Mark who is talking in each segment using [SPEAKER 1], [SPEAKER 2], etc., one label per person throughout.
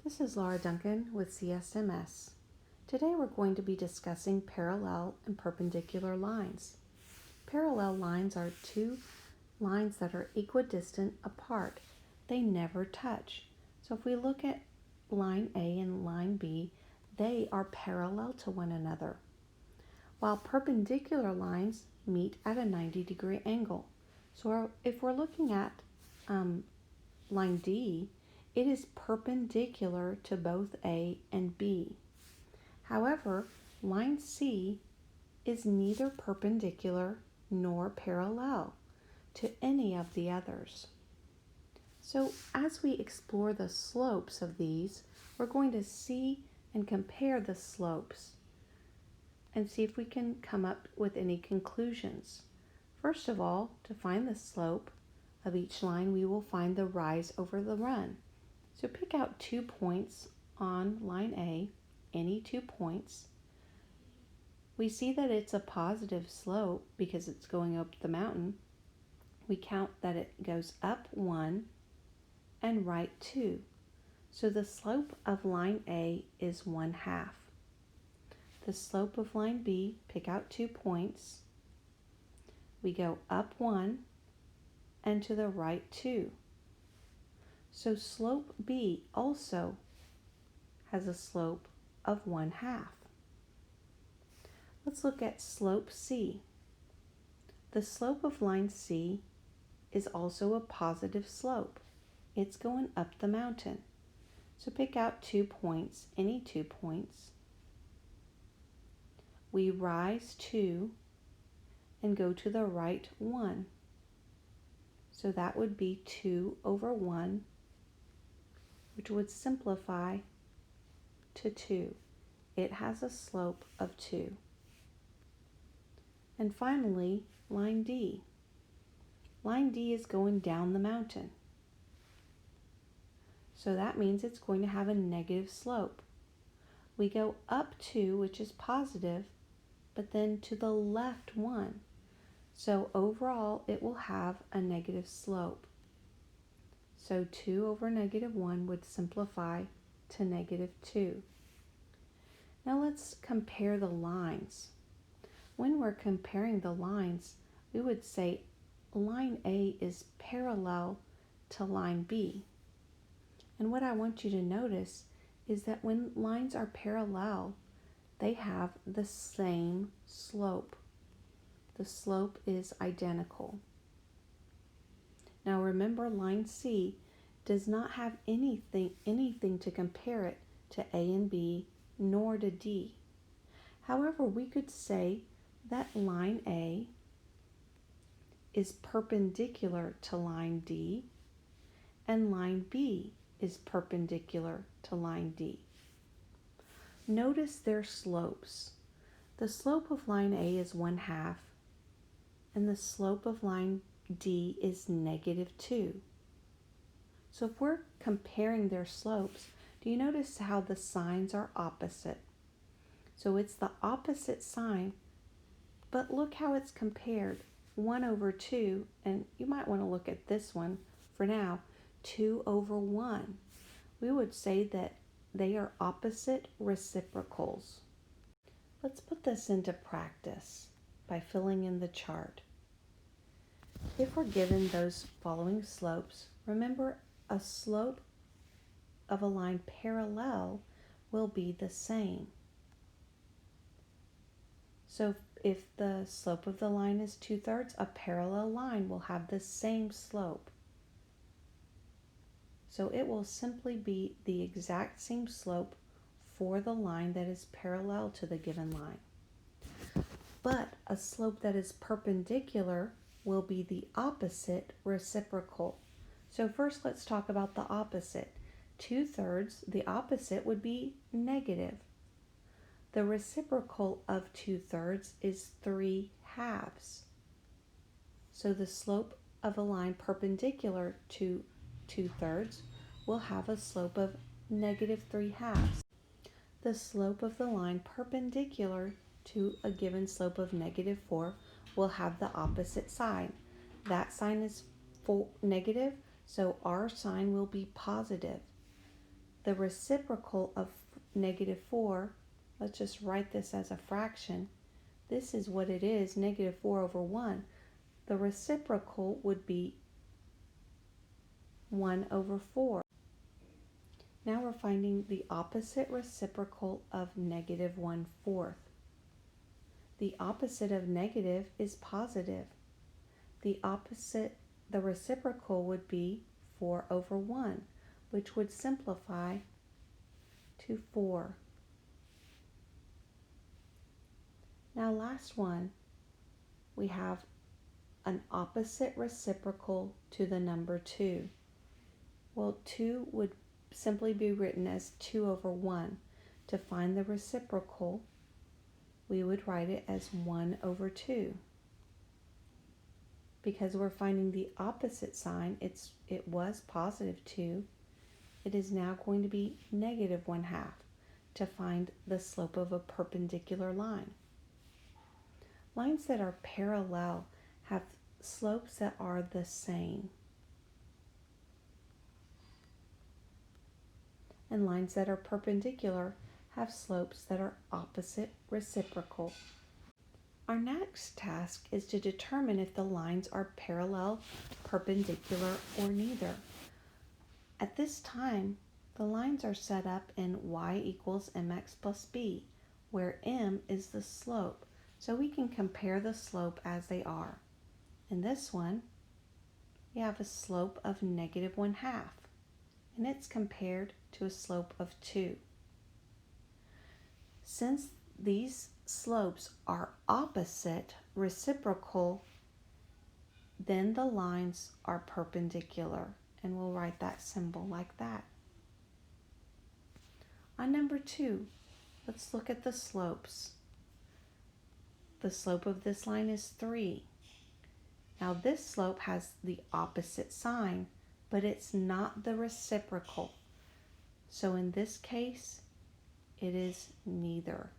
[SPEAKER 1] This is Laura Duncan with CSMS. Today we're going to be discussing parallel and perpendicular lines. Parallel lines are two lines that are equidistant apart. They never touch. So if we look at line A and line B, they are parallel to one another, while perpendicular lines meet at a 90-degree angle. So if we're looking at line D, it is perpendicular to both A and B. However, line C is neither perpendicular nor parallel to any of the others. So as we explore the slopes of these, we're going to see and compare the slopes and see if we can come up with any conclusions. First of all, to find the slope of each line, we will find the rise over the run. So pick out 2 points on line A, any 2 points. We see that it's a positive slope because it's going up the mountain. We count that it goes up 1 and right 2. So the slope of line A is 1/2. The slope of line B, pick out 2 points. We go up 1 and to the right 2. So slope B also has a slope of 1/2. Let's look at slope C. The slope of line C is also a positive slope. It's going up the mountain. So pick out 2 points, any 2 points. We rise 2 and go to the right 1. So that would be 2/1, which would simplify to 2. It has a slope of 2. And finally, line D. Line D is going down the mountain. So that means it's going to have a negative slope. We go up 2, which is positive, but then to the left 1. So overall, it will have a negative slope. So 2/-1 would simplify to -2. Now let's compare the lines. When we're comparing the lines, we would say line A is parallel to line B. And what I want you to notice is that when lines are parallel, they have the same slope. The slope is identical. Now remember, line C does not have anything to compare it to A and B nor to D. However, we could say that line A is perpendicular to line D and line B is perpendicular to line D. Notice their slopes. The slope of line A is 1/2 and the slope of line D is -2. So if we're comparing their slopes, do you notice how the signs are opposite? So it's the opposite sign, but look how it's compared. 1/2, and you might want to look at this one for now, 2/1. We would say that they are opposite reciprocals. Let's put this into practice by filling in the chart. If we're given those following slopes, remember a slope of a line parallel will be the same. So if the slope of the line is 2/3, a parallel line will have the same slope. So it will simply be the exact same slope for the line that is parallel to the given line. But a slope that is perpendicular will be the opposite reciprocal. So first let's talk about the opposite. 2/3, the opposite would be negative. The reciprocal of 2/3 is 3/2. So the slope of a line perpendicular to 2/3 will have a slope of -3/2. The slope of the line perpendicular to a given slope of -4 will have the opposite sign. That sign is negative, so our sign will be positive. the reciprocal of -4, let's just write this as a fraction. This is what it is, -4/1. The reciprocal would be 1/4. Now we're finding the opposite reciprocal of -1/4. The opposite of negative is positive. The reciprocal would be 4/1, which would simplify to 4. Now last one, we have an opposite reciprocal to the number 2. Well, 2 would simply be written as 2/1. To find the reciprocal, we would write it as 1/2. Because we're finding the opposite sign, it was +2. It is now going to be -1/2 to find the slope of a perpendicular line. Lines that are parallel have slopes that are the same. And lines that are perpendicular have slopes that are opposite reciprocal. Our next task is to determine if the lines are parallel, perpendicular, or neither. At this time, the lines are set up in y = mx plus b, where m is the slope, so we can compare the slope as they are. In this one, we have a slope of -1/2, and it's compared to a slope of 2. Since these slopes are opposite reciprocal, then the lines are perpendicular, and we'll write that symbol like that. On number 2, let's look at the slopes. The slope of this line is 3. Now this slope has the opposite sign, but it's not the reciprocal. So in this case, it is neither.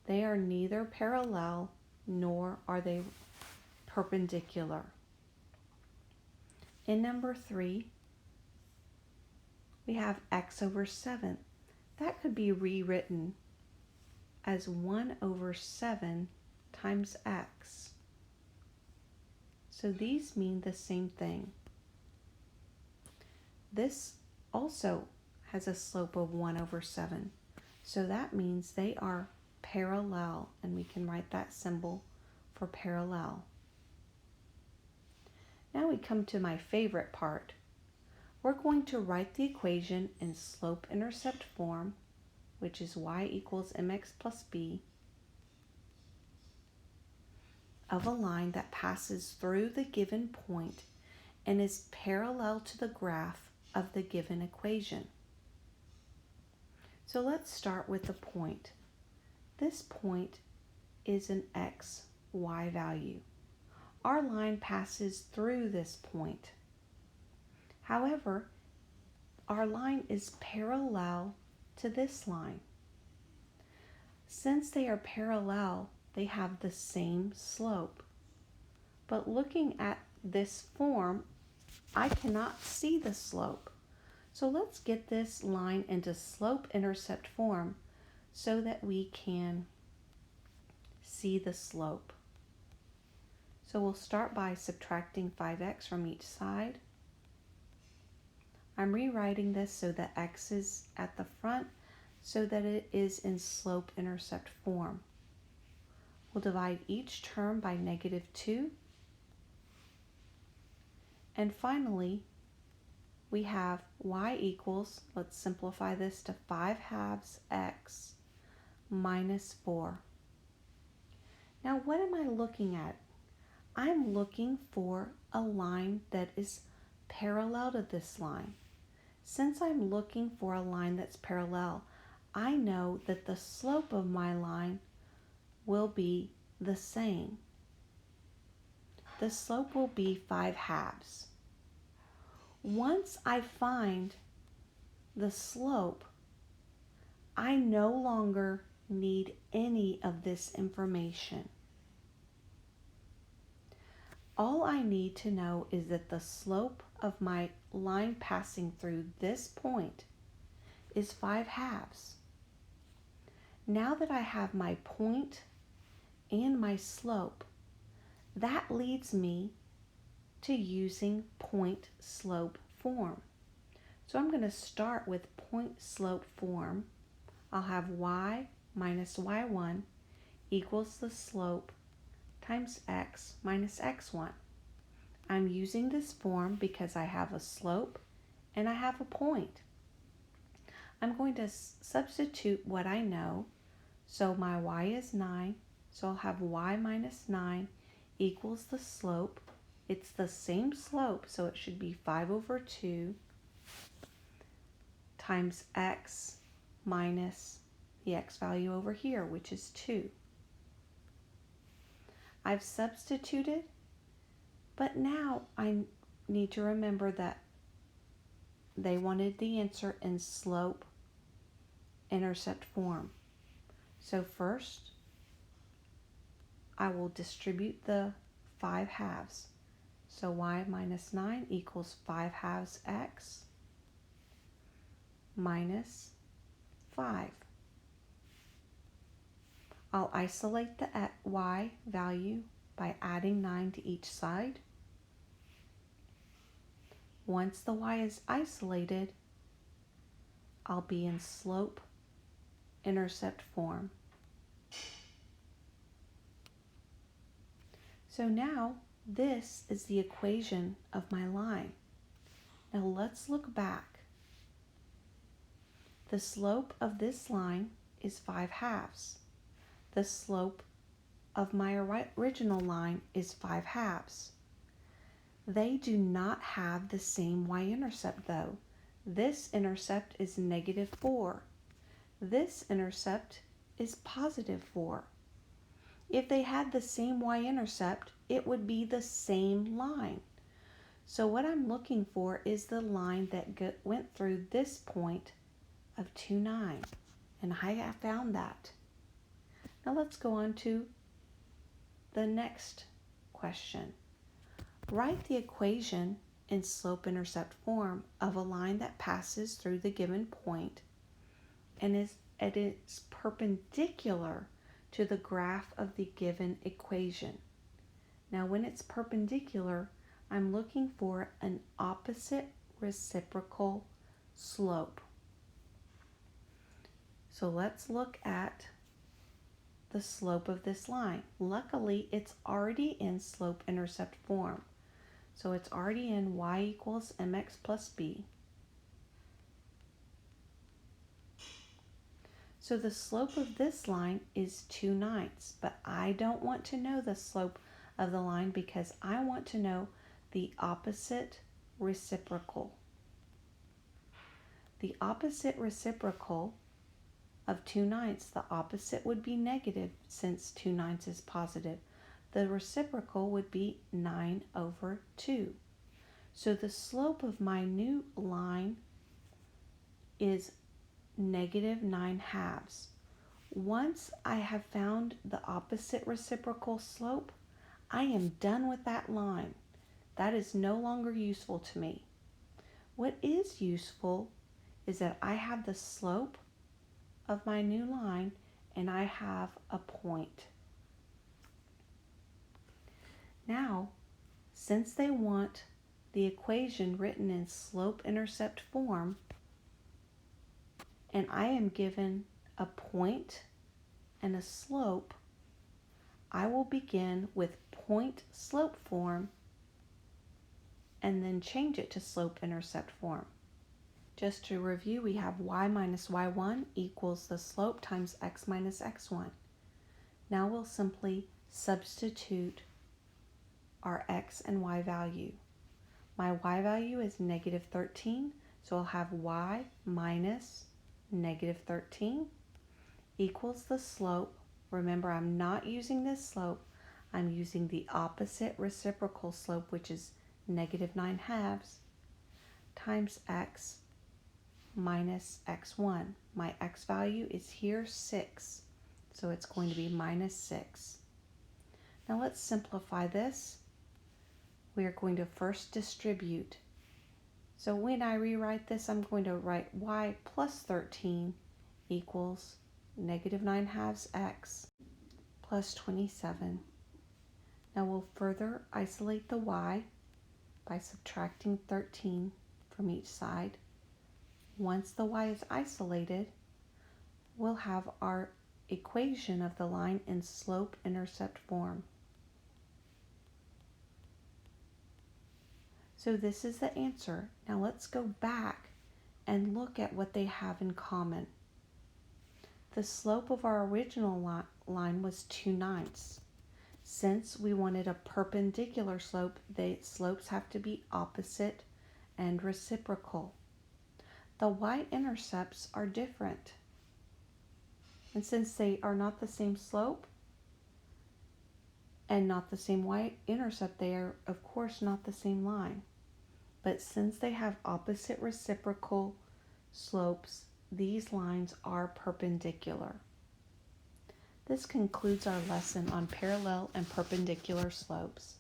[SPEAKER 1] They are neither parallel nor are they perpendicular. In number 3, we have x/7. That could be rewritten as 1/7 times x. So these mean the same thing. This also has a slope of 1/7. So that means they are parallel, and we can write that symbol for parallel. Now we come to my favorite part. We're going to write the equation in slope-intercept form, which is y = mx plus b, of a line that passes through the given point and is parallel to the graph of the given equation. So let's start with the point. This point is an x, y value. Our line passes through this point. However, our line is parallel to this line. Since they are parallel, they have the same slope. But looking at this form, I cannot see the slope. So let's get this line into slope-intercept form so that we can see the slope. So we'll start by subtracting 5x from each side. I'm rewriting this so that x is at the front so that it is in slope-intercept form. We'll divide each term by -2. And finally, we have y equals, let's simplify this to 5/2 x minus 4. Now what am I looking at? I'm looking for a line that is parallel to this line. Since I'm looking for a line that's parallel, I know that the slope of my line will be the same. The slope will be 5/2. Once I find the slope, I no longer need any of this information. All I need to know is that the slope of my line passing through this point is 5/2. Now that I have my point and my slope, that leads me to using point-slope form. So I'm going to start with point-slope form. I'll have y minus y1 equals the slope times x minus x1. I'm using this form because I have a slope and I have a point. I'm going to substitute what I know. So my y is 9, so I'll have y minus 9 equals the slope. It's the same slope, so it should be 5/2 times x minus the x value over here, which is 2. I've substituted, but now I need to remember that they wanted the answer in slope-intercept form. So first, I will distribute the 5/2. So y minus 9 equals 5/2 x minus 5. I'll isolate the y value by adding 9 to each side. Once the y is isolated, I'll be in slope-intercept form. So now this is the equation of my line. Now let's look back. The slope of this line is 5/2. The slope of my original line is 5/2. They do not have the same y-intercept though. This intercept is -4. This intercept is +4. If they had the same y-intercept, it would be the same line. So what I'm looking for is the line that went through this point of 2, 9. And I have found that. Now let's go on to the next question. Write the equation in slope-intercept form of a line that passes through the given point and is perpendicular to the graph of the given equation. Now when it's perpendicular, I'm looking for an opposite reciprocal slope. So let's look at the slope of this line. Luckily, it's already in slope-intercept form. So it's already in y equals mx plus b. So the slope of this line is 2/9, but I don't want to know the slope of the line because I want to know the opposite reciprocal. The opposite reciprocal of 2/9, the opposite would be negative since 2/9 is positive. The reciprocal would be 9/2. So the slope of my new line is -9/2. Once I have found the opposite reciprocal slope, I am done with that line. That is no longer useful to me. What is useful is that I have the slope of my new line and I have a point. Now, since they want the equation written in slope-intercept form, and I am given a point and a slope, I will begin with point-slope form and then change it to slope-intercept form. Just to review, we have y minus y1 equals the slope times x minus x1. Now we'll simply substitute our x and y value. My y value is -13, so I'll have y minus -13 equals the slope. Remember, I'm not using this slope. I'm using the opposite reciprocal slope, which is -9/2, times x minus x1. My x value is here 6, so it's going to be -6. Now let's simplify this. We are going to first distribute. So when I rewrite this, I'm going to write y plus 13 equals negative 9/2 x plus 27. Now we'll further isolate the y by subtracting 13 from each side. Once the y is isolated, we'll have our equation of the line in slope-intercept form. So this is the answer. Now let's go back and look at what they have in common. The slope of our original line was 2/9. Since we wanted a perpendicular slope, the slopes have to be opposite and reciprocal. The y-intercepts are different. And since they are not the same slope and not the same y-intercept, they are, of course, not the same line. But since they have opposite reciprocal slopes, these lines are perpendicular. This concludes our lesson on parallel and perpendicular slopes.